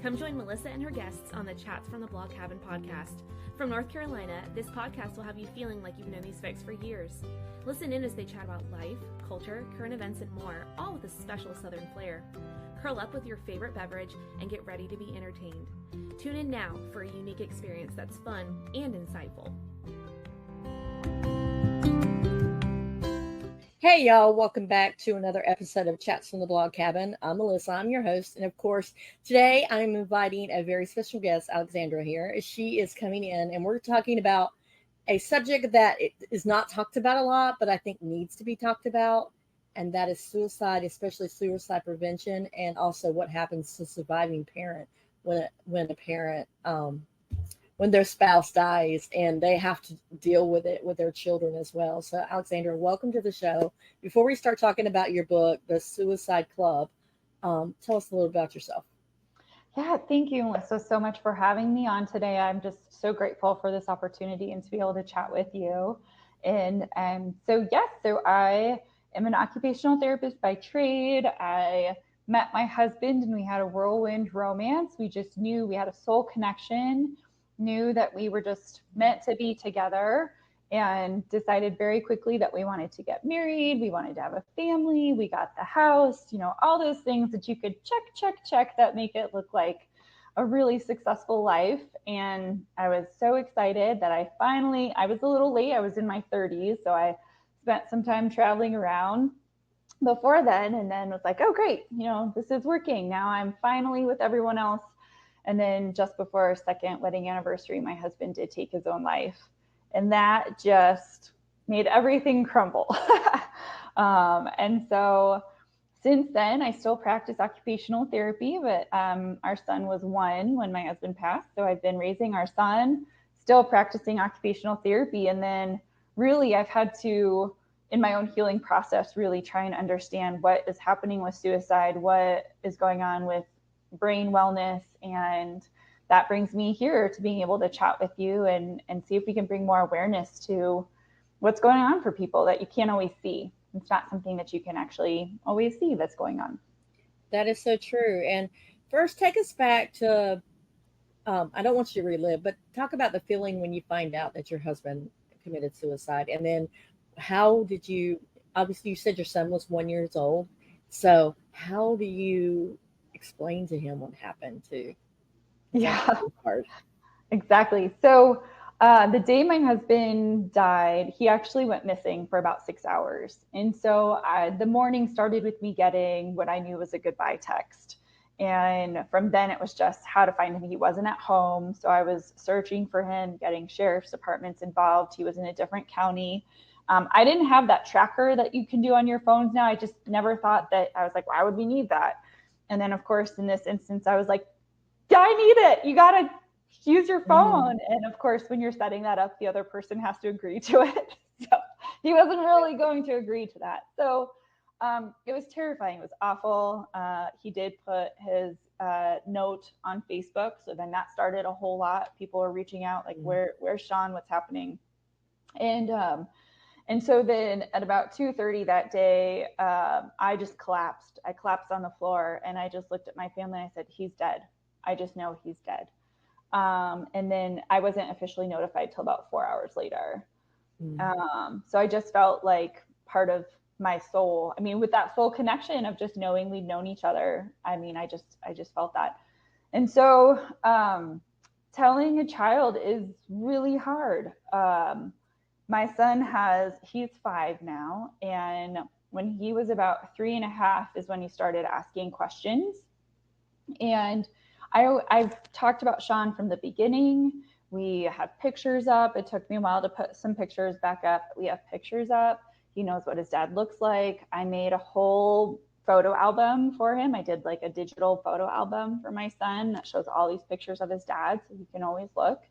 Come join Melissa and her guests on the Chats from the Blog Cabin podcast. From North Carolina, this podcast will have you feeling like you've known these folks for years. Listen in as they chat about life, culture, current events, and more, all with a special Southern flair. Curl up with your favorite beverage and get ready to be entertained. Tune in now for a unique experience that's fun and insightful. Hey y'all, welcome back to another episode of Chats from the Blog Cabin. I'm Melissa, I'm your host, and of course, today I'm inviting a very special guest, Alexandra here. She is coming in and we're talking about a subject that is not talked about a lot, but I think needs to be talked about, and that is suicide, especially suicide prevention, and also what happens to surviving parent when a parent when their spouse dies and they have to deal with it with their children as well. So Alexandra, welcome to the show. Before we start talking about your book, The Suicide Club, tell us a little about yourself. Yeah, thank you, Melissa, so much for having me on today. I'm just so grateful for this opportunity and to be able to chat with you. And so I am an occupational therapist by trade. I met my husband and we had a whirlwind romance. We just knew we had a soul connection, knew that we were just meant to be together, and decided very quickly that we wanted to get married. We wanted to have a family. We got the house, all those things that you could check that make it look like a really successful life. And I was so excited that I was a little late. I was in my 30s. So I spent some time traveling around before then, and then was like, oh, great. This is working. Now I'm finally with everyone else. And then just before our second wedding anniversary, my husband did take his own life. And that just made everything crumble. And so since then, I still practice occupational therapy, but our son was 1 when my husband passed. So I've been raising our son, still practicing occupational therapy. And then really I've had to, in my own healing process, really try and understand what is happening with suicide, what is going on with brain wellness. And that brings me here to being able to chat with you and see if we can bring more awareness to what's going on for people that you can't always see. It's not something that you can actually always see that's going on. That is so true. And first, take us back to, I don't want you to relive, but talk about the feeling when you find out that your husband committed suicide. And then how did you, obviously you said your son was 1 year old. So how do you explain to him what happened to? Yeah, exactly. So the day my husband died, he actually went missing for about 6 hours. And so the morning started with me getting what I knew was a goodbye text. And from then it was just how to find him. He wasn't at home. So I was searching for him, getting sheriff's departments involved. He was in a different county. I didn't have that tracker that you can do on your phones now. I just never thought that. I was like, why would we need that? And then, of course, in this instance, I was like, I need it. You got to use your phone. Mm-hmm. And of course, when you're setting that up, the other person has to agree to it. So he wasn't really going to agree to that. So it was terrifying. It was awful. He did put his note on Facebook. So then that started a whole lot. People were reaching out like, where's Sean? What's happening? And so then at about 2:30 that day, I just collapsed. I collapsed on the floor and I just looked at my family and I said, he's dead. I just know he's dead. And then I wasn't officially notified till about 4 hours later. So I just felt like part of my soul, with that soul connection of just knowing we'd known each other. I just felt that. And so telling a child is really hard. My son he's 5 now. And when he was about 3.5 is when he started asking questions. And I've talked about Sean from the beginning. We have pictures up. It took me a while to put some pictures back up. We have pictures up. He knows what his dad looks like. I made a whole photo album for him. I did like a digital photo album for my son that shows all these pictures of his dad, so he can always look.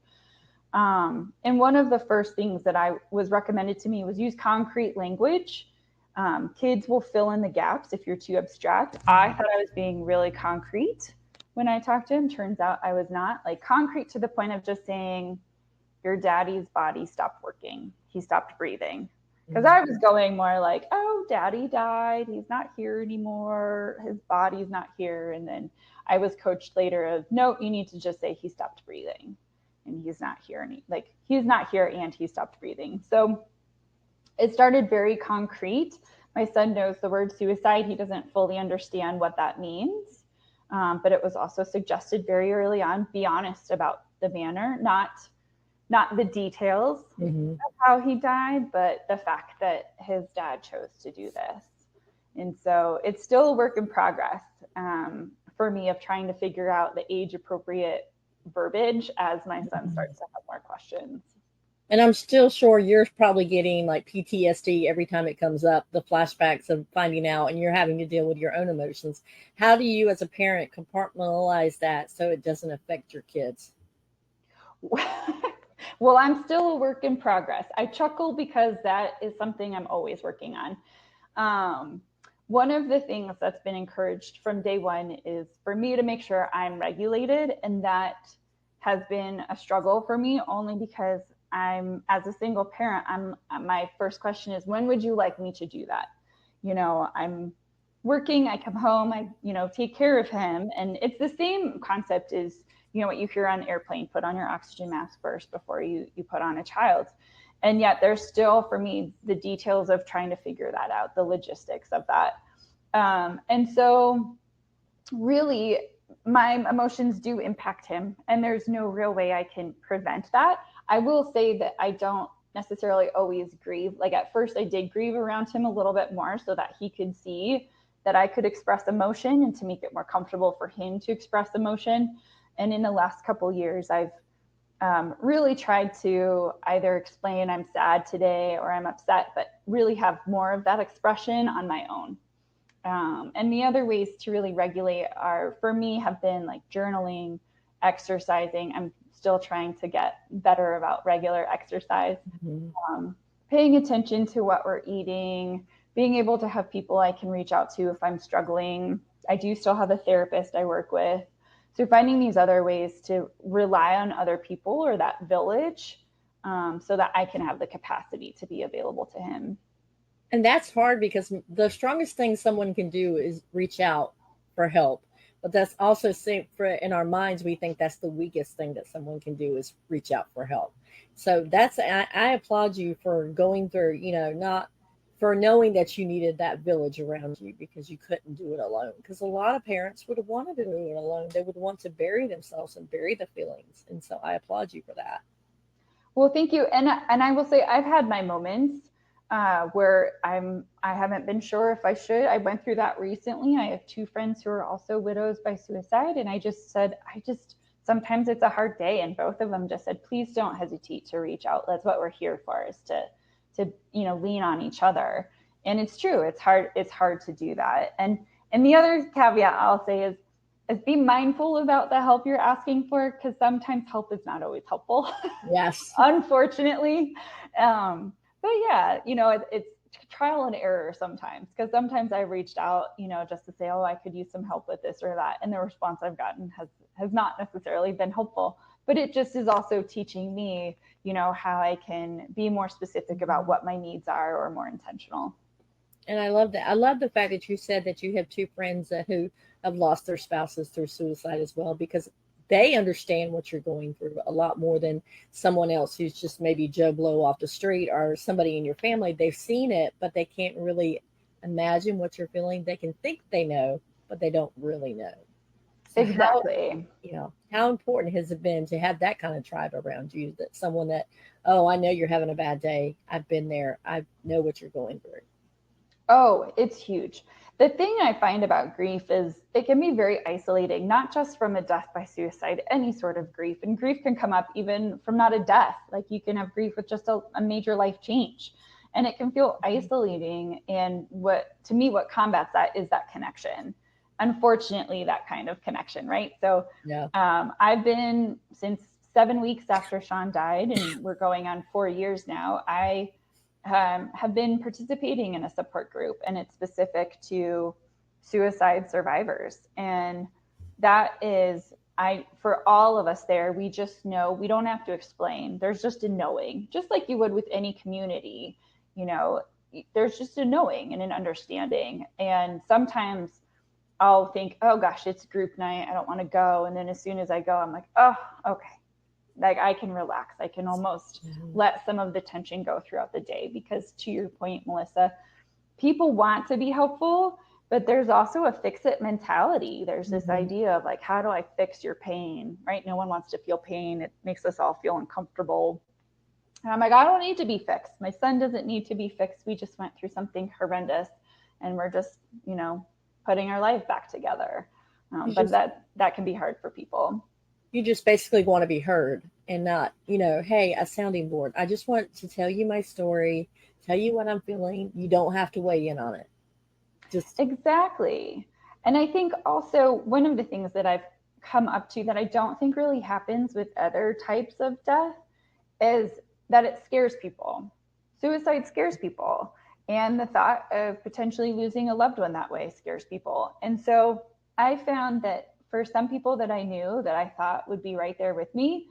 And one of the first things that I was recommended to me was use concrete language. Kids will fill in the gaps if you're too abstract. I thought I was being really concrete when I talked to him. Turns out I was not. Like concrete to the point of just saying, your daddy's body stopped working. He stopped breathing. Because I was going more like, oh, daddy died. He's not here anymore. His body's not here. And then I was coached later of, no, you need to just say he stopped breathing and he's not here. And he's not here and he stopped breathing. So it started very concrete. My son knows the word suicide. He doesn't fully understand what that means. But it was also suggested very early on, be honest about the manner, not the details of how he died, but the fact that his dad chose to do this. And so it's still a work in progress for me of trying to figure out the age appropriate verbiage as my son starts to have more questions. And I'm still sure you're probably getting like PTSD every time it comes up, the flashbacks of finding out, and you're having to deal with your own emotions. How do you, as a parent, compartmentalize that so it doesn't affect your kids? Well, I'm still a work in progress. I chuckle because that is something I'm always working on. One of the things that's been encouraged from day one is for me to make sure I'm regulated. And that has been a struggle for me only because as a single parent, my first question is, when would you like me to do that? I'm working, I come home, I take care of him. And it's the same concept as, what you hear on an airplane, put on your oxygen mask first before you put on a child. And yet there's still, for me, the details of trying to figure that out, the logistics of that. And so really my emotions do impact him, and there's no real way I can prevent that. I will say that I don't necessarily always grieve. Like at first I did grieve around him a little bit more so that he could see that I could express emotion and to make it more comfortable for him to express emotion. And in the last couple of years, I've really tried to either explain I'm sad today or I'm upset, but really have more of that expression on my own. And the other ways to really regulate for me, have been like journaling, exercising. I'm still trying to get better about regular exercise, paying attention to what we're eating, being able to have people I can reach out to if I'm struggling. I do still have a therapist I work with. So finding these other ways to rely on other people or that village so that I can have the capacity to be available to him. And that's hard because the strongest thing someone can do is reach out for help. But that's also in our minds, we think that's the weakest thing that someone can do is reach out for help. So I applaud you for going through, not for knowing that you needed that village around you because you couldn't do it alone. Because a lot of parents would have wanted to do it alone. They would want to bury themselves and bury the feelings. And so I applaud you for that. Well, thank you. And I will say I've had my moments where I haven't been sure if I should. I went through that recently. I have 2 friends who are also widows by suicide. And I just said, sometimes it's a hard day. And both of them just said, please don't hesitate to reach out. That's what we're here for, is to lean on each other. And it's true. It's hard to do that. And the other caveat I'll say is be mindful about the help you're asking for, because sometimes help is not always helpful. Yes. Unfortunately. But yeah, it's trial and error sometimes, because sometimes I reached out, just to say, oh, I could use some help with this or that. And the response I've gotten has not necessarily been helpful, but it just is also teaching me, how I can be more specific about what my needs are, or more intentional. And I love that. I love the fact that you said that you have 2 friends who have lost their spouses through suicide as well, because they understand what you're going through a lot more than someone else who's just maybe Joe Blow off the street, or somebody in your family. They've seen it, but they can't really imagine what you're feeling. They can think they know, but they don't really know. So exactly. How important has it been to have that kind of tribe around you, that someone that, oh, I know you're having a bad day. I've been there. I know what you're going through. Oh, it's huge. The thing I find about grief is it can be very isolating, not just from a death by suicide, any sort of grief. And grief can come up even from not a death. Like you can have grief with just a major life change, and it can feel isolating. And what combats that is that connection. Unfortunately, that kind of connection, right? So yeah. I've been, since 7 weeks after Sean died, and we're going on 4 years now, I have been participating in a support group, and it's specific to suicide survivors. And that is, for all of us there, we just know, we don't have to explain. There's just a knowing, just like you would with any community. there's just a knowing and an understanding. And sometimes I'll think, oh gosh, it's group night, I don't want to go. And then as soon as I go, I'm like, oh, okay. Like I can relax. I can almost let some of the tension go throughout the day, because to your point, Melissa, people want to be helpful, but there's also a fix it mentality. There's this idea of like, how do I fix your pain, right? No one wants to feel pain. It makes us all feel uncomfortable. And I'm like, I don't need to be fixed. My son doesn't need to be fixed. We just went through something horrendous and we're just, putting our life back together. But that can be hard for people. You just basically want to be heard and not, hey, a sounding board. I just want to tell you my story, tell you what I'm feeling. You don't have to weigh in on it. Just exactly. And I think also one of the things that I've come up to that I don't think really happens with other types of death is that it scares people. Suicide scares people. And the thought of potentially losing a loved one that way scares people. And so I found that for some people that I knew that I thought would be right there with me,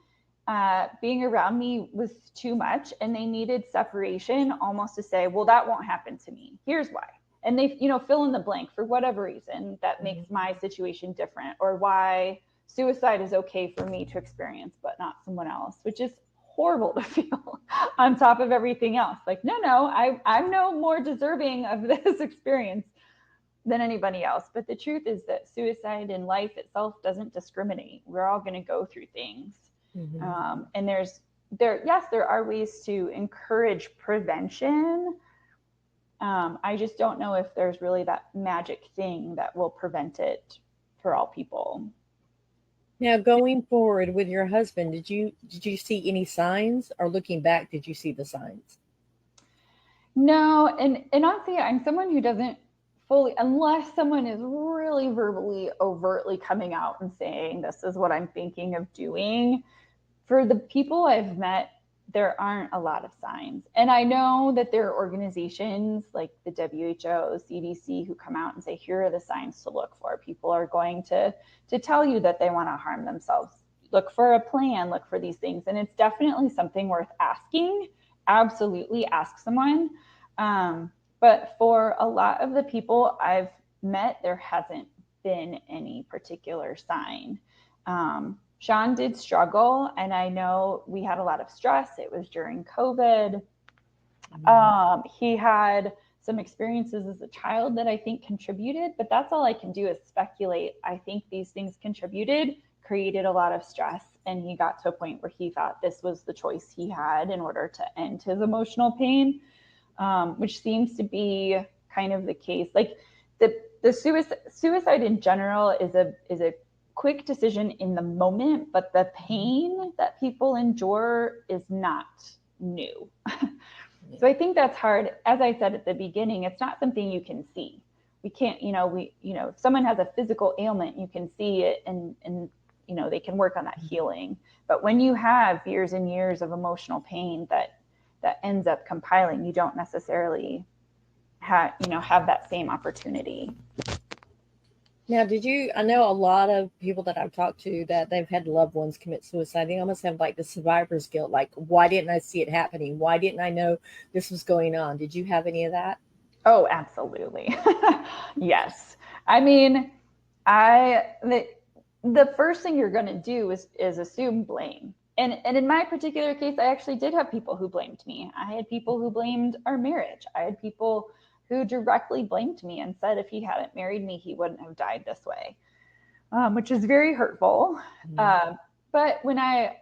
being around me was too much, and they needed separation almost to say, well, that won't happen to me. Here's why. And they, fill in the blank for whatever reason that makes my situation different, or why suicide is okay for me to experience, but not someone else, which is horrible to feel on top of everything else. Like, no, I'm no more deserving of this experience than anybody else. But the truth is that suicide in life itself doesn't discriminate. We're all going to go through things. And there are ways to encourage prevention. I just don't know if there's really that magic thing that will prevent it for all people. Now, going forward with your husband, did you see any signs, or looking back, did you see the signs? No, and honestly, I'm someone who doesn't fully, unless someone is really verbally, overtly coming out and saying, this is what I'm thinking of doing. For the people I've met, there aren't a lot of signs. And I know that there are organizations like the WHO, CDC, who come out and say, here are the signs to look for. People are going to tell you that they want to harm themselves. Look for a plan, look for these things. And it's definitely something worth asking. Absolutely ask someone. But for a lot of the people I've met, there hasn't been any particular sign. Sean did struggle, and I know we had a lot of stress. It was during COVID. He had some experiences as a child that I think contributed, but that's all I can do is speculate. I think these things contributed, created a lot of stress, and he got to a point where he thought this was the choice he had in order to end his emotional pain, which seems to be kind of the case. Like the suicide in general is a quick decision in the moment, but the pain that people endure is not new. So I think that's hard. As I said at the beginning, it's not something you can see. We can't, if someone has a physical ailment, you can see it and they can work on that healing. But when you have years and years of emotional pain that ends up compiling, you don't necessarily have that same opportunity. Now, I know a lot of people that I've talked to that they've had loved ones commit suicide. They almost have like the survivor's guilt. Like, why didn't I see it happening? Why didn't I know this was going on? Did you have any of that? Oh, absolutely. Yes. I mean, the first thing you're going to do is assume blame. And in my particular case, I actually did have people who blamed me. I had people who blamed our marriage. I had people who directly blamed me and said if he hadn't married me, he wouldn't have died this way, which is very hurtful. But when I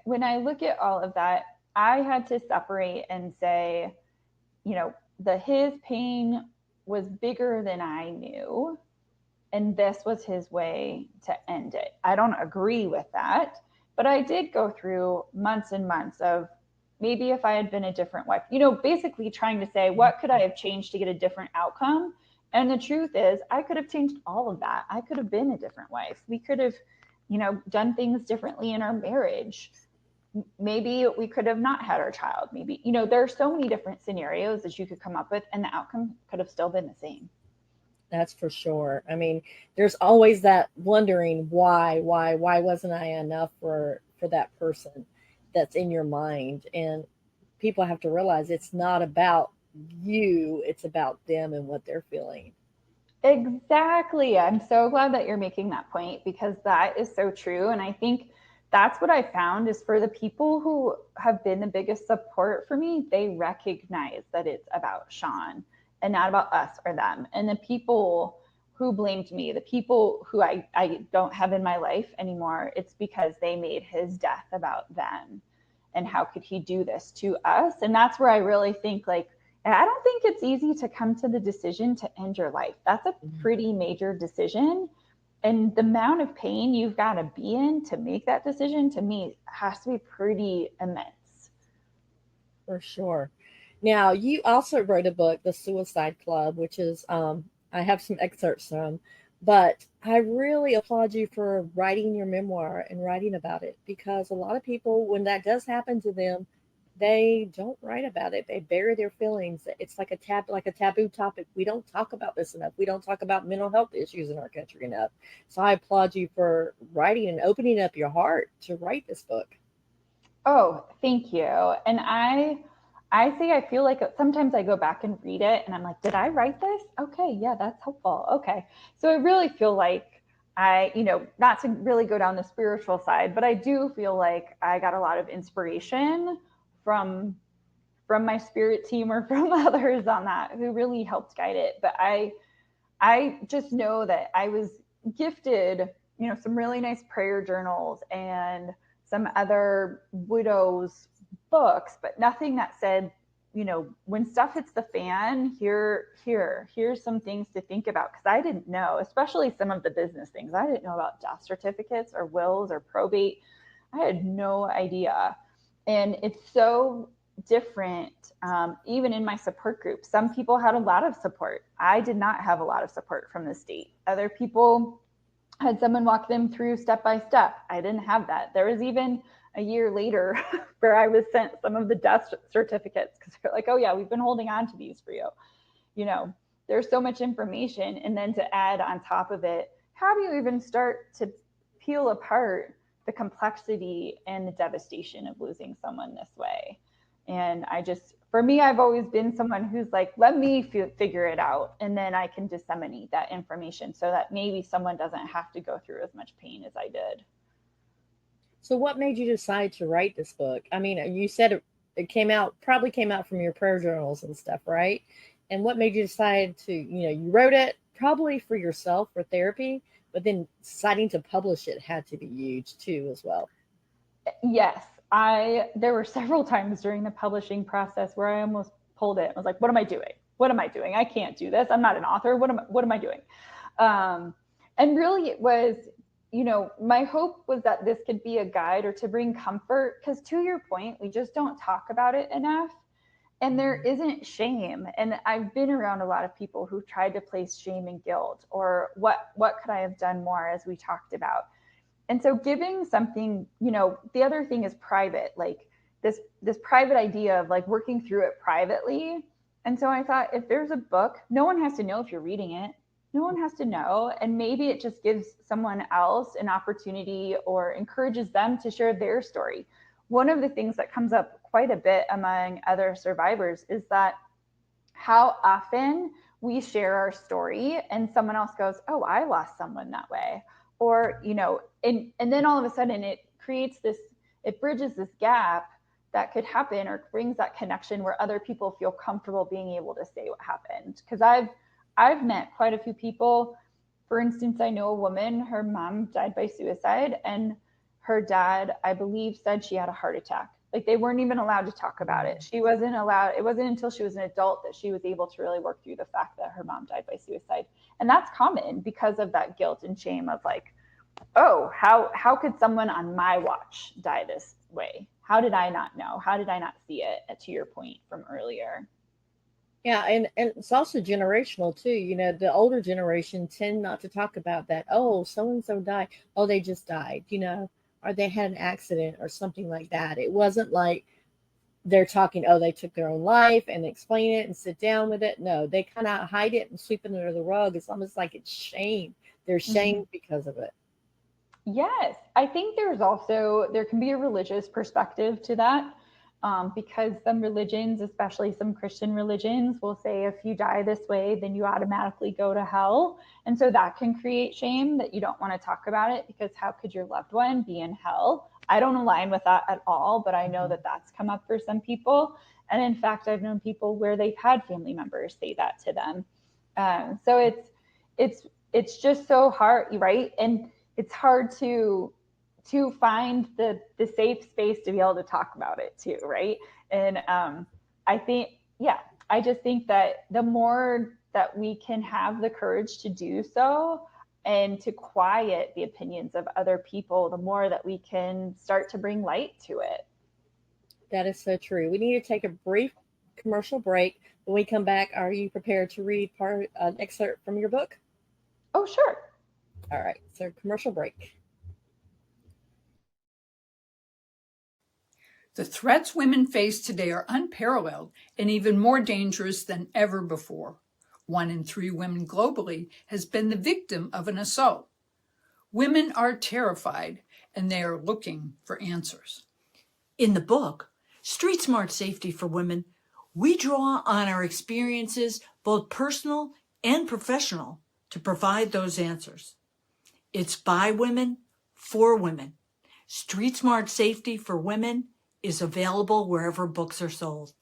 look at all of that, I had to separate and say, his pain was bigger than I knew, and this was his way to end it. I don't agree with that, but I did go through months and months of, maybe if I had been a different wife, basically trying to say, what could I have changed to get a different outcome? And the truth is, I could have changed all of that. I could have been a different wife. We could have, done things differently in our marriage. Maybe we could have not had our child. Maybe, there are so many different scenarios that you could come up with, and the outcome could have still been the same. That's for sure. I mean, there's always that wondering why wasn't I enough for that person that's in your mind. And people have to realize it's not about you, it's about them and what they're feeling. Exactly. I'm so glad that you're making that point because that is so true. And I think that's what I found is for the people who have been the biggest support for me, they recognize that it's about Sean and not about us or them. And the people who blamed me, the people who I don't have in my life anymore, it's because they made his death about them. And how could he do this to us? And that's where I really think like, and I don't think it's easy to come to the decision to end your life. That's a pretty major decision. And the amount of pain you've got to be in to make that decision, to me, has to be pretty immense. For sure. Now, you also wrote a book, The Suicide Club, which is, I have some excerpts from, but I really applaud you for writing your memoir and writing about it because a lot of people, when that does happen to them, they don't write about it. They bury their feelings. It's like like a taboo topic. We don't talk about this enough. We don't talk about mental health issues in our country enough. So I applaud you for writing and opening up your heart to write this book. Oh, thank you. And I say I feel like sometimes I go back and read it and I'm like, did I write this? Okay, yeah, that's helpful. Okay. So I really feel like not to really go down the spiritual side, but I do feel like I got a lot of inspiration from from my spirit team or from others on that who really helped guide it. But I just know that I was gifted, some really nice prayer journals and some other widows books, but nothing that said, when stuff hits the fan, here's some things to think about. Cause I didn't know, especially some of the business things. I didn't know about death certificates or wills or probate. I had no idea. And it's so different, even in my support group. Some people had a lot of support. I did not have a lot of support from the state. Other people had someone walk them through step by step. I didn't have that. There was even a year later where I was sent some of the death certificates because they're like, oh yeah, we've been holding on to these for you. There's so much information. And then to add on top of it, how do you even start to peel apart the complexity and the devastation of losing someone this way? And for me, I've always been someone who's like, let me figure it out. And then I can disseminate that information so that maybe someone doesn't have to go through as much pain as I did. So, what made you decide to write this book? I mean, you said it probably came out from your prayer journals and stuff, right? And what made you decide to, you wrote it probably for yourself for therapy, but then deciding to publish it had to be huge too, as well. Yes, there were several times during the publishing process where I almost pulled it. I was like, what am I doing? What am I doing? I can't do this. I'm not an author. What am I doing? And really it was, my hope was that this could be a guide or to bring comfort, because to your point, we just don't talk about it enough. And there isn't shame. And I've been around a lot of people who tried to place shame and guilt, or what could I have done more, as we talked about. And so giving something, the other thing is private, like this private idea of like working through it privately. And so I thought, if there's a book, no one has to know if you're reading it. No one has to know. And maybe it just gives someone else an opportunity or encourages them to share their story. One of the things that comes up quite a bit among other survivors is that how often we share our story and someone else goes, oh, I lost someone that way. Or, and then all of a sudden it bridges this gap that could happen, or brings that connection where other people feel comfortable being able to say what happened. Because I've met quite a few people. For instance, I know a woman, her mom died by suicide, and her dad, I believe, said she had a heart attack. Like, they weren't even allowed to talk about it. It wasn't until she was an adult that she was able to really work through the fact that her mom died by suicide. And that's common because of that guilt and shame of like, oh, how could someone on my watch die this way? How did I not know? How did I not see it? To your point from earlier. Yeah, and it's also generational too. The older generation tend not to talk about that. Oh, so and so died. Oh, they just died, or they had an accident or something like that. It wasn't like they're talking, oh, they took their own life and explain it and sit down with it. No, they kind of hide it and sweep it under the rug. It's almost like it's shame. They're shamed because of it. Yes, I think there can be a religious perspective to that. because some religions, especially some Christian religions, will say if you die this way, then you automatically go to hell. And so that can create shame that you don't want to talk about it, because how could your loved one be in hell? I don't align with that at all, but I know that that's come up for some people. And in fact, I've known people where they've had family members say that to them. So it's just so hard, right? And it's hard to find the safe space to be able to talk about it too, right? And I think, I just think that the more that we can have the courage to do so and to quiet the opinions of other people, the more that we can start to bring light to it. That is so true. We need to take a brief commercial break. When we come back, are you prepared to read an excerpt from your book? Oh, sure. All right, so commercial break. The threats women face today are unparalleled and even more dangerous than ever before. 1 in 3 women globally has been the victim of an assault. Women are terrified and they are looking for answers. In the book, Street Smart Safety for Women, we draw on our experiences, both personal and professional, to provide those answers. It's by women, for women. Street Smart Safety for Women is available wherever books are sold.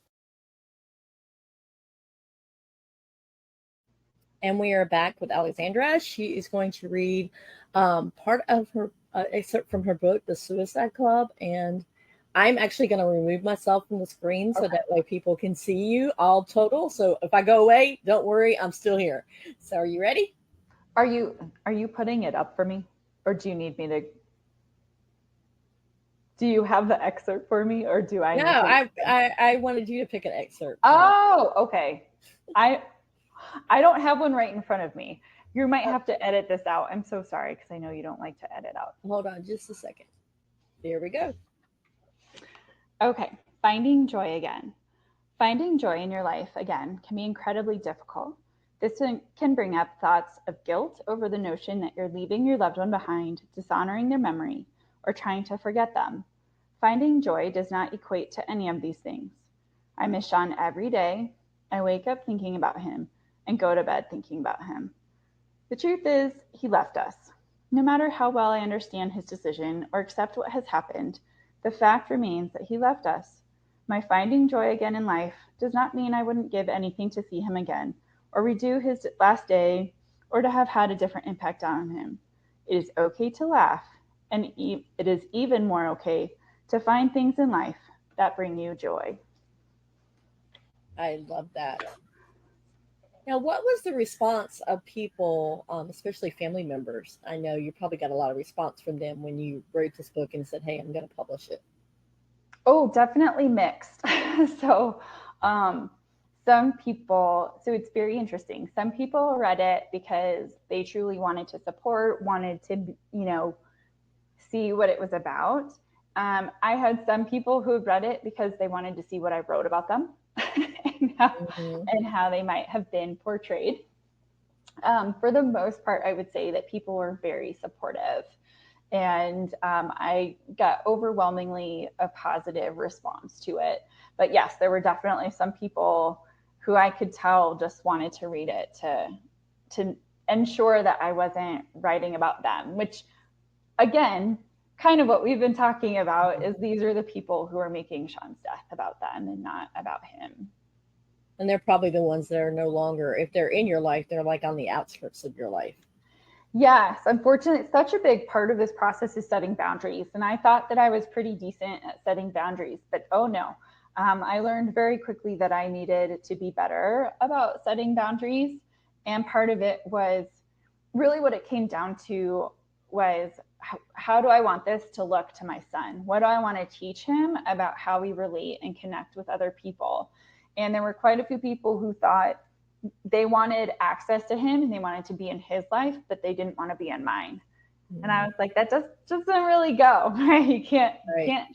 And we are back with Alexandra. She is going to read part of her excerpt from her book, The Suicide Club. And I'm actually going to remove myself from the screen so that way people can see you all total. So if I go away, don't worry, I'm still here. So are you ready? Are you putting it up for me, or do you need me to? Do you have the excerpt for me, or do I? No, I wanted you to pick an excerpt. Oh, okay. I don't have one right in front of me. You might have to edit this out. I'm so sorry, because I know you don't like to edit out. Hold on just a second. There we go. Okay, finding joy again. Finding joy in your life again can be incredibly difficult. This can bring up thoughts of guilt over the notion that you're leaving your loved one behind, dishonoring their memory, or trying to forget them. Finding joy does not equate to any of these things. I miss Sean every day. I wake up thinking about him and go to bed thinking about him. The truth is, he left us. No matter how well I understand his decision or accept what has happened, the fact remains that he left us. My finding joy again in life does not mean I wouldn't give anything to see him again, or redo his last day, or to have had a different impact on him. It is okay to laugh, and it is even more okay to find things in life that bring you joy. I love that. Now, what was the response of people, especially family members? I know you probably got a lot of response from them when you wrote this book and said, hey, I'm going to publish it. Oh, definitely mixed. So some people, so it's very interesting. Some people read it because they truly wanted to support, wanted to, see what it was about. I had some people who read it because they wanted to see what I wrote about them and how they might have been portrayed. For the most part, I would say that people were very supportive. And I got overwhelmingly a positive response to it. But yes, there were definitely some people who I could tell just wanted to read it to ensure that I wasn't writing about them, which, again, kind of what we've been talking about is these are the people who are making Sean's death about them and not about him. And they're probably the ones that are no longer, if they're in your life, they're like on the outskirts of your life. Yes, unfortunately, such a big part of this process is setting boundaries. And I thought that I was pretty decent at setting boundaries, but oh no. I learned very quickly that I needed to be better about setting boundaries. And part of it was really what it came down to was how do I want this to look to my son? What do I want to teach him about how we relate and connect with other people? And there were quite a few people who thought they wanted access to him and they wanted to be in his life, but they didn't want to be in mine. And I was like, that just doesn't really go, right? You can't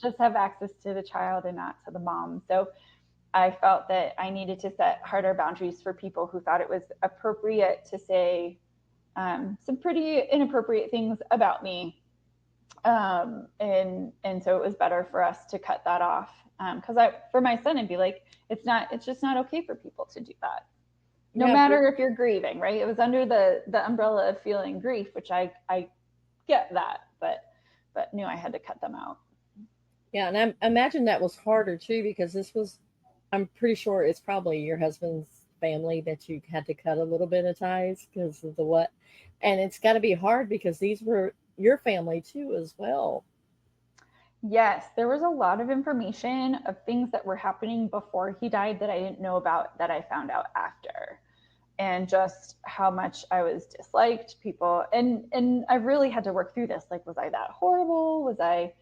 just have access to the child and not to the mom. So I felt that I needed to set harder boundaries for people who thought it was appropriate to say some pretty inappropriate things about me. And so it was better for us to cut that off. Because for my son, I'd be like, it's just not okay for people to do that. No matter if you're grieving, right? It was under the umbrella of feeling grief, which I get that, but knew I had to cut them out. Yeah, and I imagine that was harder too, because I'm pretty sure it's probably your husband's family that you had to cut a little bit of ties because of and it's got to be hard because these were your family too as well. Yes, there was a lot of information of things that were happening before he died that I didn't know about that I found out after. And just how much I was disliked people. And I really had to work through this. Like, was I that horrible? Was I,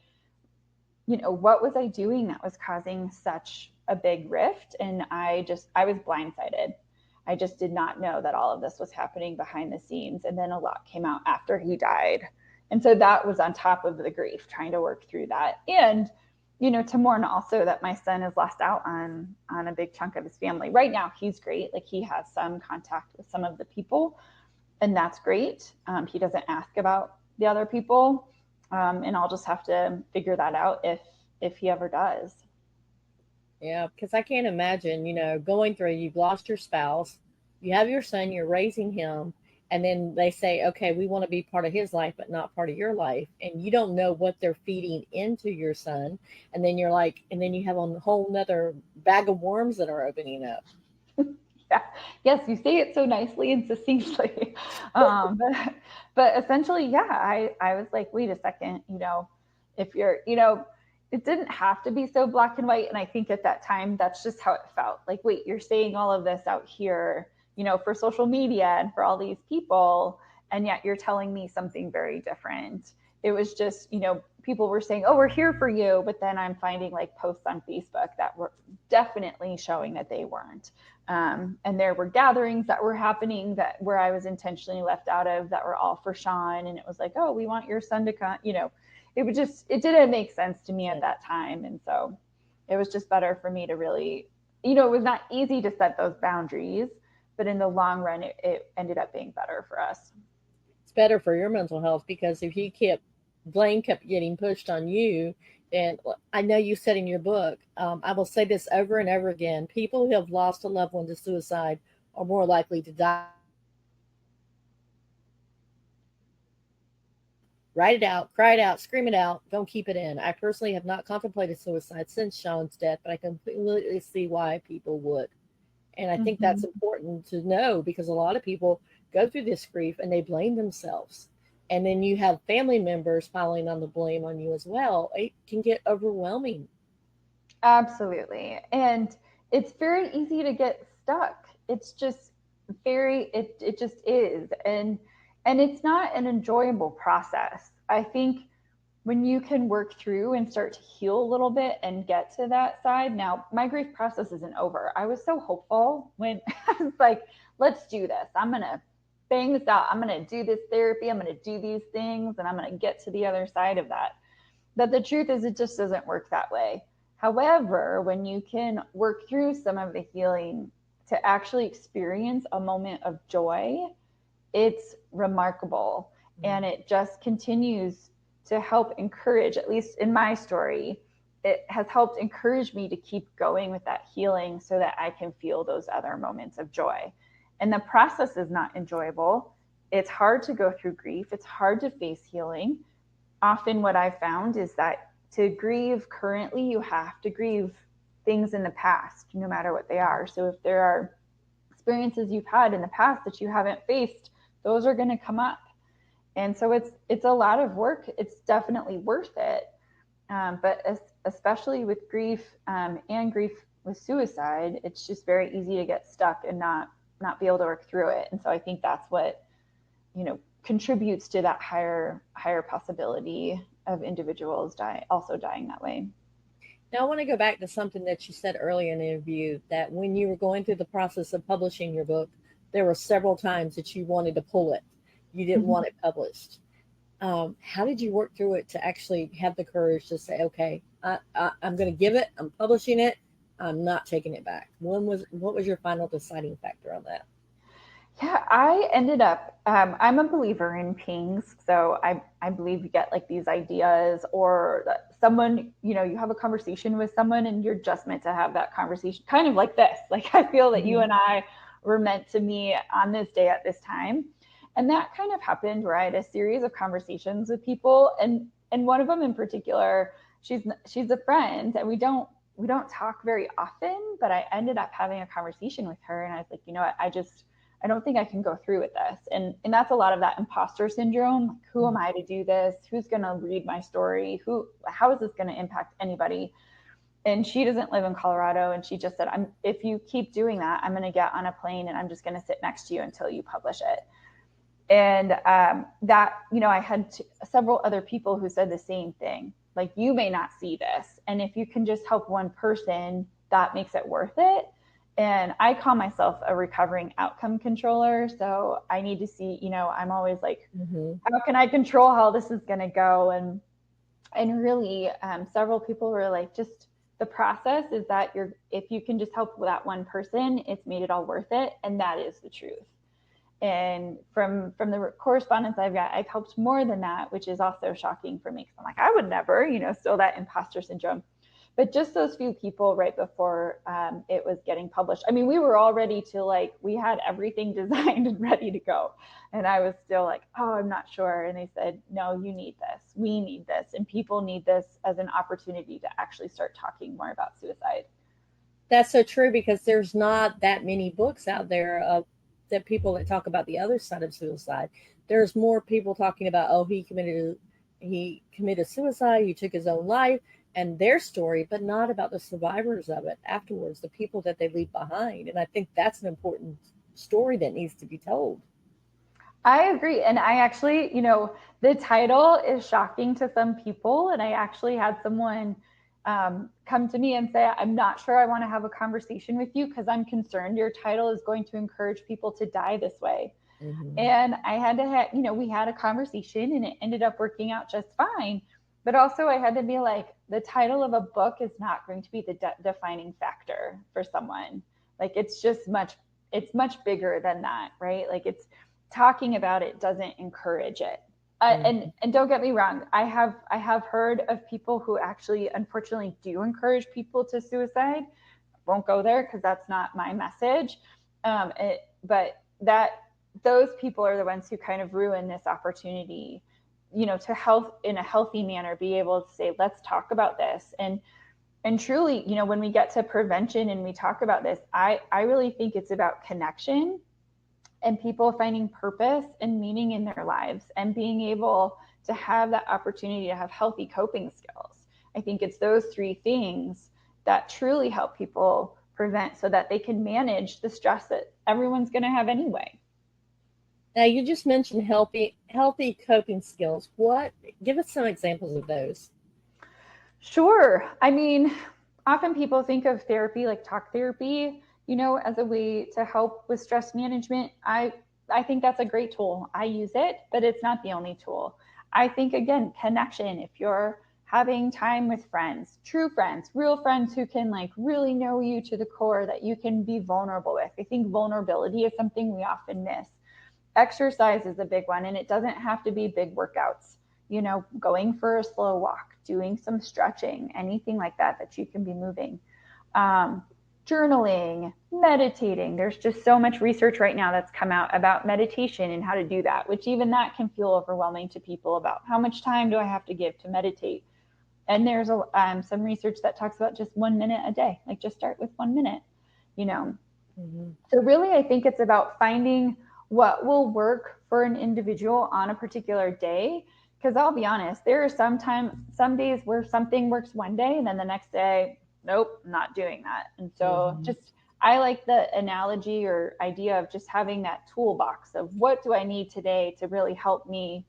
what was I doing that was causing such a big rift? And I was blindsided. I just did not know that all of this was happening behind the scenes. And then a lot came out after he died. And so that was on top of the grief, trying to work through that. And, to mourn also that my son has lost out on a big chunk of his family. Right now, he's great. Like, he has some contact with some of the people, and that's great. He doesn't ask about the other people. And I'll just have to figure that out if he ever does. Yeah, because I can't imagine, going through, you've lost your spouse, you have your son, you're raising him, and then they say, okay, we want to be part of his life, but not part of your life. And you don't know what they're feeding into your son. And then then you have a whole nother bag of worms that are opening up. Yeah. Yes, you say it so nicely and succinctly. But essentially, yeah, I was like, wait a second, if you're, it didn't have to be so black and white. And I think at that time, that's just how it felt. Like, wait, you're saying all of this out here, for social media and for all these people, and yet you're telling me something very different. It was just, people were saying, oh, we're here for you. But then I'm finding like posts on Facebook that were definitely showing that they weren't. And there were gatherings that were happening where I was intentionally left out of that were all for Sean. And it was like, oh, we want your son to come, it didn't make sense to me at that time. And so it was just better for me to really, it was not easy to set those boundaries, but in the long run, it ended up being better for us. It's better for your mental health, because if blame kept getting pushed on you, and I know you said in your book, I will say this over and over again, people who have lost a loved one to suicide are more likely to die. Write it out, cry it out, scream it out, don't keep it in. I personally have not contemplated suicide since Sean's death, but I completely see why people would. And I think that's important to know, because a lot of people go through this grief and they blame themselves. And then you have family members piling on the blame on you as well. It can get overwhelming. Absolutely. And it's very easy to get stuck. It's just it just is. And it's not an enjoyable process. I think when you can work through and start to heal a little bit and get to that side. Now, my grief process isn't over. I was so hopeful when I was like, let's do this. I'm going to bang this out. I'm going to do this therapy. I'm going to do these things, and I'm going to get to the other side of that. But the truth is, it just doesn't work that way. However, when you can work through some of the healing to actually experience a moment of joy, it's remarkable. And it just continues to help encourage, at least in my story, it has helped encourage me to keep going with that healing so that I can feel those other moments of joy. And the process is not enjoyable. It's hard to go through grief. It's hard to face healing. Often what I found is that to grieve currently, you have to grieve things in the past, no matter what they are. So if there are experiences you've had in the past that you haven't faced, those are going to come up. And so it's a lot of work. It's definitely worth it. But especially with grief and grief with suicide, it's just very easy to get stuck and not be able to work through it. And so I think that's what, contributes to that higher possibility of individuals also dying that way. Now, I want to go back to something that you said earlier in the interview, that when you were going through the process of publishing your book, there were several times that you wanted to pull it. You didn't want it published. How did you work through it to actually have the courage to say, okay, I'm going to give it, I'm publishing it, I'm not taking it back? What was your final deciding factor on that? Yeah, I ended up, I'm a believer in pings. So I believe you get like these ideas, or that someone, you have a conversation with someone and you're just meant to have that conversation, kind of like this. Like, I feel that you Mhm. and I were meant to meet on this day at this time. And that kind of happened where I had a series of conversations with people. And one of them in particular, she's a friend, and we don't talk very often, but I ended up having a conversation with her, and I was like, you know what, I don't think I can go through with this. And that's a lot of that imposter syndrome. Like, who am I to do this? Who's going to read my story? How is this going to impact anybody? And she doesn't live in Colorado. And she just said, if you keep doing that, I'm going to get on a plane and I'm just going to sit next to you until you publish it. And I had several other people who said the same thing. Like, you may not see this, and if you can just help one person, that makes it worth it. And I call myself a recovering outcome controller. So I need to see, I'm always like, Mhm. how can I control how this is going to go? And really, several people were like, just the process is that if you can just help that one person, it's made it all worth it. And that is the truth. And from the correspondence I've got, I've helped more than that, which is also shocking for me, because I'm like, I would never, still that imposter syndrome. But just those few people right before it was getting published. I mean, we were all ready to, like, we had everything designed and ready to go. And I was still like, oh, I'm not sure. And they said, no, you need this. We need this. And people need this as an opportunity to actually start talking more about suicide. That's so true, because there's not that many books out there of that people that talk about the other side of suicide. There's more people talking about, oh, he committed suicide, he took his own life, and their story, but not about the survivors of it afterwards, the people that they leave behind. And I think that's an important story that needs to be told. I agree. And I actually, the title is shocking to some people. And I actually had someone come to me and say, I'm not sure I want to have a conversation with you because I'm concerned your title is going to encourage people to die this way. Hmm. And I had to have, we had a conversation and it ended up working out just fine. But also, I had to be like, the title of a book is not going to be the defining factor for someone. Like, it's much bigger than that, right? Like, it's talking about it doesn't encourage it. Hmm. And don't get me wrong, I have heard of people who actually, unfortunately, do encourage people to suicide. Won't go there because that's not my message. But those people are the ones who kind of ruin this opportunity, to health in a healthy manner, be able to say, let's talk about this. And truly, when we get to prevention and we talk about this, I really think it's about connection and people finding purpose and meaning in their lives and being able to have that opportunity to have healthy coping skills. I think it's those three things that truly help people prevent, so that they can manage the stress that everyone's going to have anyway. Now, you just mentioned healthy coping skills. What? Give us some examples of those. Sure. I mean, often people think of therapy, like talk therapy, as a way to help with stress management. I think that's a great tool. I use it, but it's not the only tool. I think, again, connection. If you're having time with friends, true friends, real friends who can, like, really know you to the core, that you can be vulnerable with. I think vulnerability is something we often miss. Exercise is a big one, and it doesn't have to be big workouts. Going for a slow walk, doing some stretching, anything like that you can be moving. um, Journaling, meditating. There's just so much research right now that's come out about meditation and how to do that, which even that can feel overwhelming to people, about how much time do I have to give to meditate. And there's some research that talks about just 1 minute a day, like just start with 1 minute, you know. Hmm. So really, I think it's about finding what will work for an individual on a particular day. Because I'll be honest, there are some days where something works one day, and then the next day, nope, not doing that. And so Hmm. just, I like the analogy or idea of just having that toolbox of what do I need today to really help me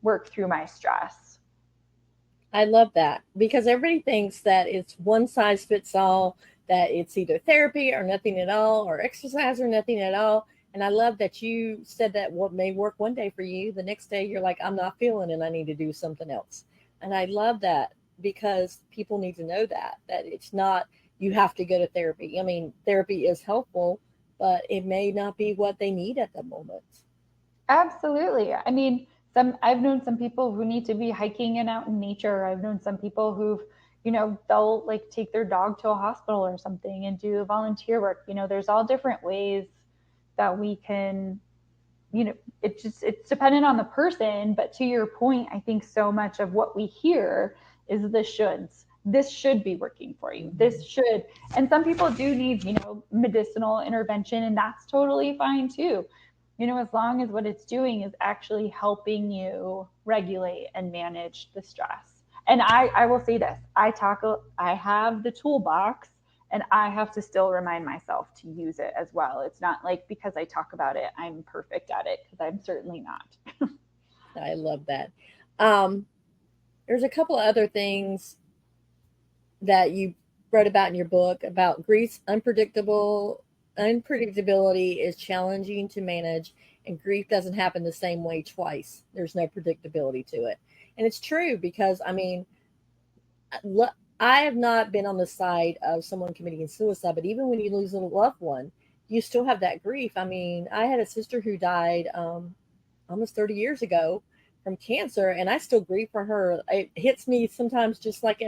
work through my stress. I love that, because everybody thinks that it's one size fits all, that it's either therapy or nothing at all, or exercise or nothing at all. And I love that you said that what may work one day for you, the next day you're like, I'm not feeling it, I need to do something else. And I love that, because people need to know that it's not, you have to go to therapy. I mean, therapy is helpful, but it may not be what they need at the moment. Absolutely. I mean, I've known some people who need to be hiking and out in nature. I've known some people who've, they'll like take their dog to a hospital or something and do volunteer work. There's all different ways that we can, it's dependent on the person. But to your point, I think so much of what we hear is the shoulds. This should be working for you. This should. And some people do need, medicinal intervention, and that's totally fine too. As long as what it's doing is actually helping you regulate and manage the stress. And I will say this, I have the toolbox, and I have to still remind myself to use it as well. It's not like because I talk about it, I'm perfect at it, because I'm certainly not. I love that. There's a couple of other things that you wrote about in your book about grief's unpredictability is challenging to manage, and grief doesn't happen the same way twice. There's no predictability to it. And it's true, because I have not been on the side of someone committing suicide, but even when you lose a loved one, you still have that grief. I mean, I had a sister who died almost 30 years ago from cancer, and I still grieve for her. It hits me sometimes just like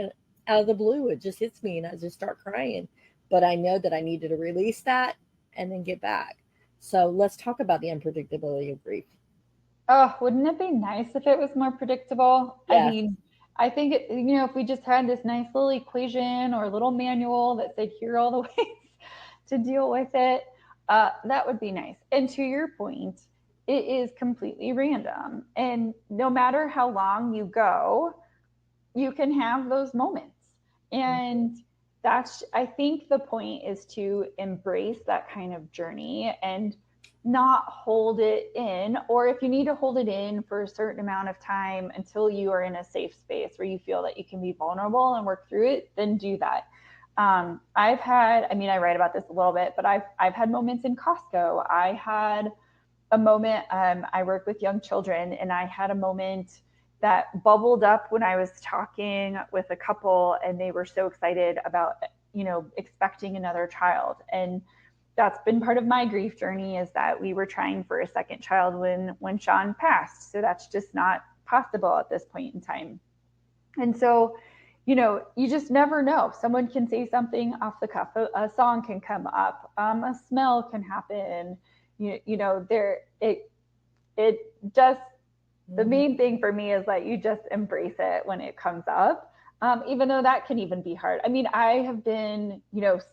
out of the blue. It just hits me and I just start crying. But I know that I needed to release that and then get back. So let's talk about the unpredictability of grief. Oh, wouldn't it be nice if it was more predictable? Yeah. I mean, I think, if we just had this nice little equation or little manual that said, here are all the ways to deal with it, that would be nice. And to your point, it is completely random. And no matter how long you go, you can have those moments. And I think the point is to embrace that kind of journey and not hold it in, or if you need to hold it in for a certain amount of time until you are in a safe space where you feel that you can be vulnerable and work through it, then do that. I write about this a little bit, but I've had moments in Costco. I had a moment, I work with young children, and I had a moment that bubbled up when I was talking with a couple, and they were so excited about, expecting another child. And that's been part of my grief journey, is that we were trying for a second child when Sean passed. So that's just not possible at this point in time. And so, you just never know. Someone can say something off the cuff, a song can come up, a smell can happen, the main thing for me is that you just embrace it when it comes up, even though that can even be hard. I mean, I have been,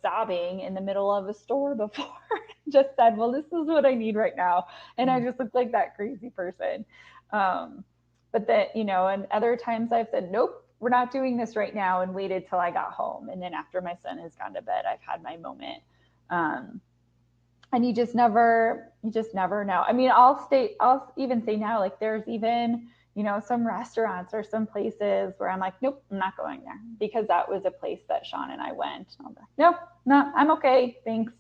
sobbing in the middle of a store before, just said, well, this is what I need right now. And I just look like that crazy person. But that, and other times I've said, nope, we're not doing this right now, and waited till I got home. And then after my son has gone to bed, I've had my moment. And you just never know. I mean, I'll even say now, like there's even, some restaurants or some places where I'm like, nope, I'm not going there, because that was a place that Sean and I went. And I'm like, nope, I'm okay, thanks.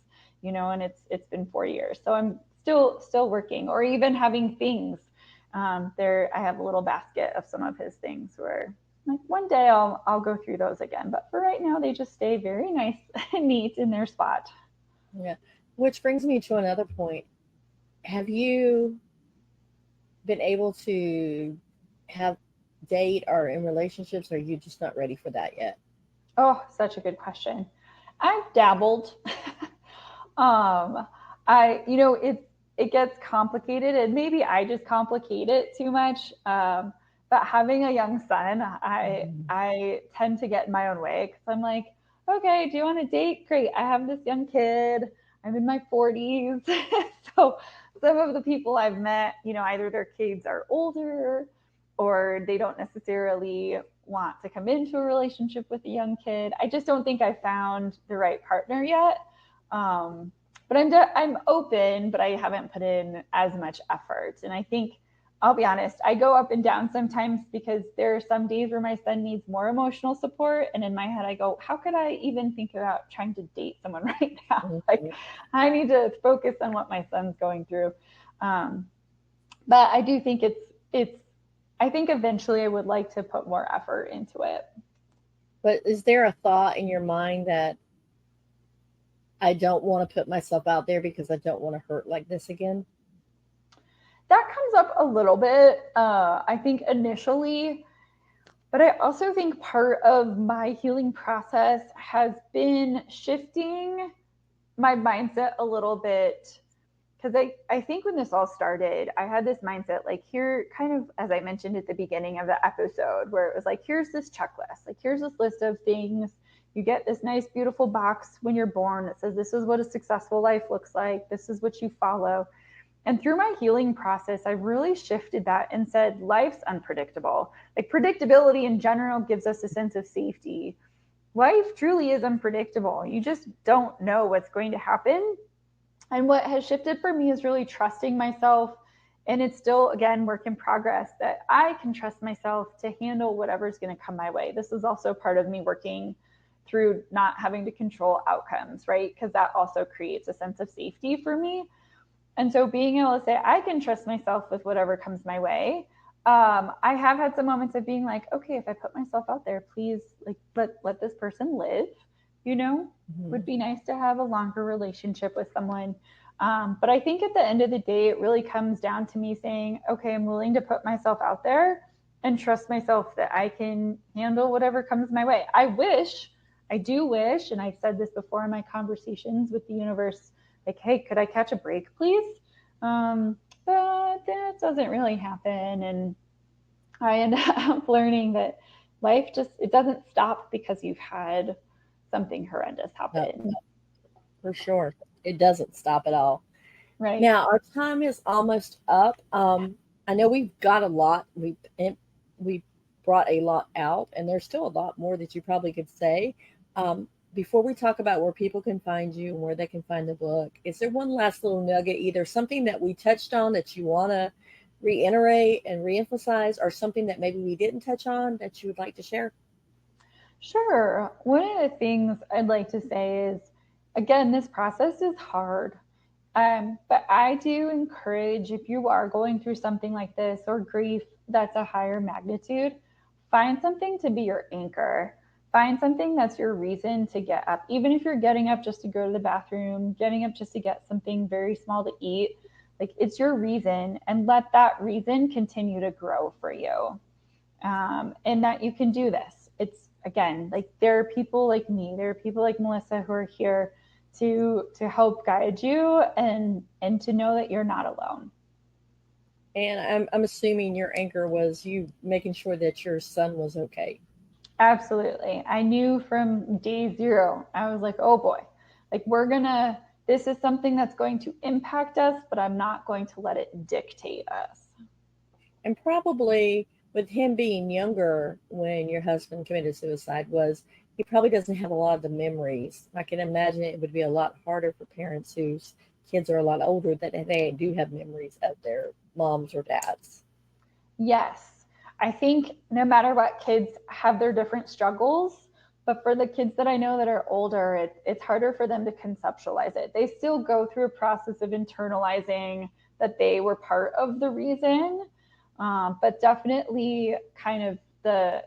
And it's been 4 years. So I'm still working, or even having things. I have a little basket of some of his things where like one day I'll go through those again. But for right now, they just stay very nice and neat in their spot. Yeah. Which brings me to another point. Have you been able to date or in relationships, or are you just not ready for that yet? Oh, such a good question. I've dabbled. It gets complicated, and maybe I just complicate it too much. But having a young son, I tend to get in my own way, because I'm like, okay, do you want to date? Great. I have this young kid. I'm in my 40s. So some of the people I've met, either their kids are older, or they don't necessarily want to come into a relationship with a young kid. I just don't think I found the right partner yet. But I'm open, but I haven't put in as much effort. And I think, I'll be honest, I go up and down sometimes, because there are some days where my son needs more emotional support. And in my head, I go, how could I even think about trying to date someone right now? Mm-hmm. Like, I need to focus on what my son's going through. But I do think I think eventually I would like to put more effort into it. But is there a thought in your mind that I don't want to put myself out there because I don't want to hurt like this again? That comes up a little bit, I think initially, but I also think part of my healing process has been shifting my mindset a little bit. Because I think when this all started, I had this mindset like, here, kind of as I mentioned at the beginning of the episode, where it was like, here's this checklist, like, here's this list of things. You get this nice, beautiful box when you're born that says, this is what a successful life looks like. This is what you follow. And through my healing process, I really shifted that and said, life's unpredictable. Like, predictability in general gives us a sense of safety. Life truly is unpredictable. You just don't know what's going to happen. And what has shifted for me is really trusting myself. And it's still, again, work in progress, that I can trust myself to handle whatever's going to come my way. This is also part of me working through not having to control outcomes, right? Because that also creates a sense of safety for me. And so being able to say, I can trust myself with whatever comes my way. I have had some moments of being like, okay, if I put myself out there, please, like, let this person live, would be nice to have a longer relationship with someone. But I think at the end of the day, it really comes down to me saying, okay, I'm willing to put myself out there and trust myself that I can handle whatever comes my way. I do wish, and I've said this before in my conversations with the universe, like, hey, could I catch a break, please? But that doesn't really happen. And I end up learning that life it doesn't stop because you've had something horrendous happen. No, for sure. It doesn't stop at all. Right. Now, our time is almost up. I know we've got a lot. We brought a lot out, and there's still a lot more that you probably could say. Before we talk about where people can find you and where they can find the book, is there one last little nugget, either something that we touched on that you want to reiterate and reemphasize, or something that maybe we didn't touch on that you would like to share? Sure. One of the things I'd like to say is, again, this process is hard. But I do encourage, if you are going through something like this or grief that's a higher magnitude, find something to be your anchor. Find something that's your reason to get up. Even if you're getting up just to go to the bathroom, getting up just to get something very small to eat, like, it's your reason, and let that reason continue to grow for you. And that you can do this. It's, again, like, there are people like me, there are people like Melissa who are here to help guide you and to know that you're not alone. And I'm assuming your anchor was you making sure that your son was okay. Absolutely. I knew from day zero, I was like, oh boy, like, this is something that's going to impact us, but I'm not going to let it dictate us. And probably with him being younger when your husband committed suicide, he probably doesn't have a lot of the memories. I can imagine it would be a lot harder for parents whose kids are a lot older, that they do have memories of their moms or dads. Yes. I think no matter what, kids have their different struggles, but for the kids that I know that are older, it's harder for them to conceptualize it. They still go through a process of internalizing that they were part of the reason, but definitely kind of the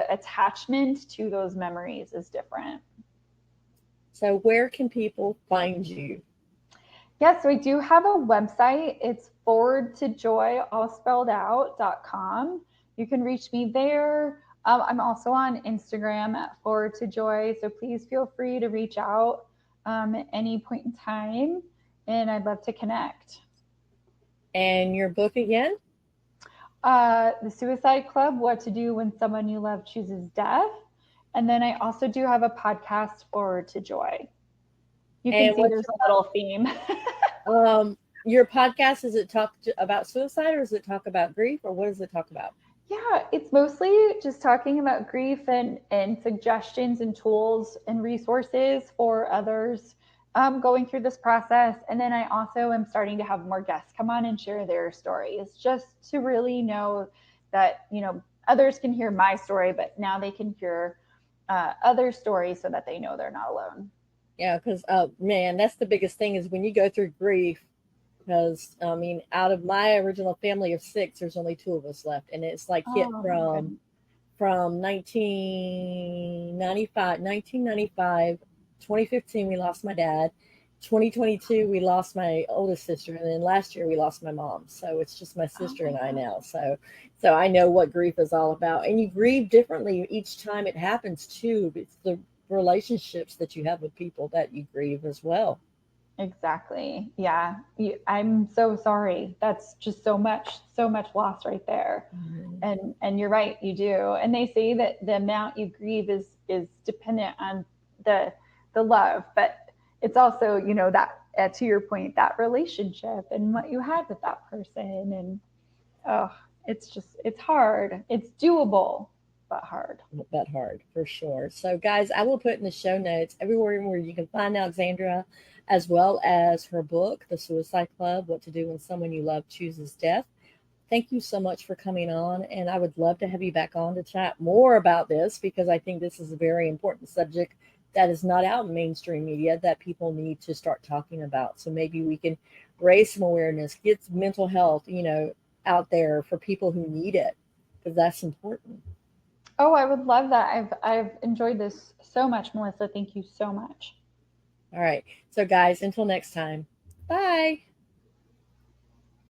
attachment to those memories is different. So where can people find you? Yes, so I do have a website. It's forwardtojoy, all spelled out.com. You can reach me there. I'm also on Instagram at forwardtojoy, so please feel free to reach out at any point in time, and I'd love to connect. And your book again? The Suicide Club, What to Do When Someone You Love Chooses Death. And then I also do have a podcast, Forward to Joy. You can see there's a little theme. Your podcast, does it talk about suicide, or does it talk about grief, or what does it talk about? Yeah, it's mostly just talking about grief and suggestions and tools and resources for others going through this process. And then I also am starting to have more guests come on and share their stories, just to really know that, others can hear my story, but now they can hear other stories so that they know they're not alone. Yeah, because, man, that's the biggest thing is when you go through grief, because, out of my original family of 6, there's only 2 of us left. And it's like hit from 1995 2015, we lost my dad. 2022, we lost my oldest sister. And then last year, we lost my mom. So it's just my sister and I now. So I know what grief is all about. And you grieve differently each time it happens, too. It's the relationships that you have with people that you grieve as well. Exactly. Yeah. I'm so sorry. That's just so much loss right there. Mm-hmm. And you're right, you do. And they say that the amount you grieve is dependent on the love, but it's also, that to your point, that relationship and what you had with that person. And it's hard. It's doable, but hard. But hard for sure. So, guys, I will put in the show notes everywhere where you can find Alexandra, as well as her book, The Suicide Club: What to Do When Someone You Love Chooses Death. Thank you so much for coming on, and I would love to have you back on to chat more about this, because I think this is a very important subject that is not out in mainstream media that people need to start talking about. So maybe we can raise some awareness, get mental health, out there for people who need it, because that's important. Oh, I would love that. I've enjoyed this so much, Melissa. Thank you so much. All right. So, guys, until next time, bye.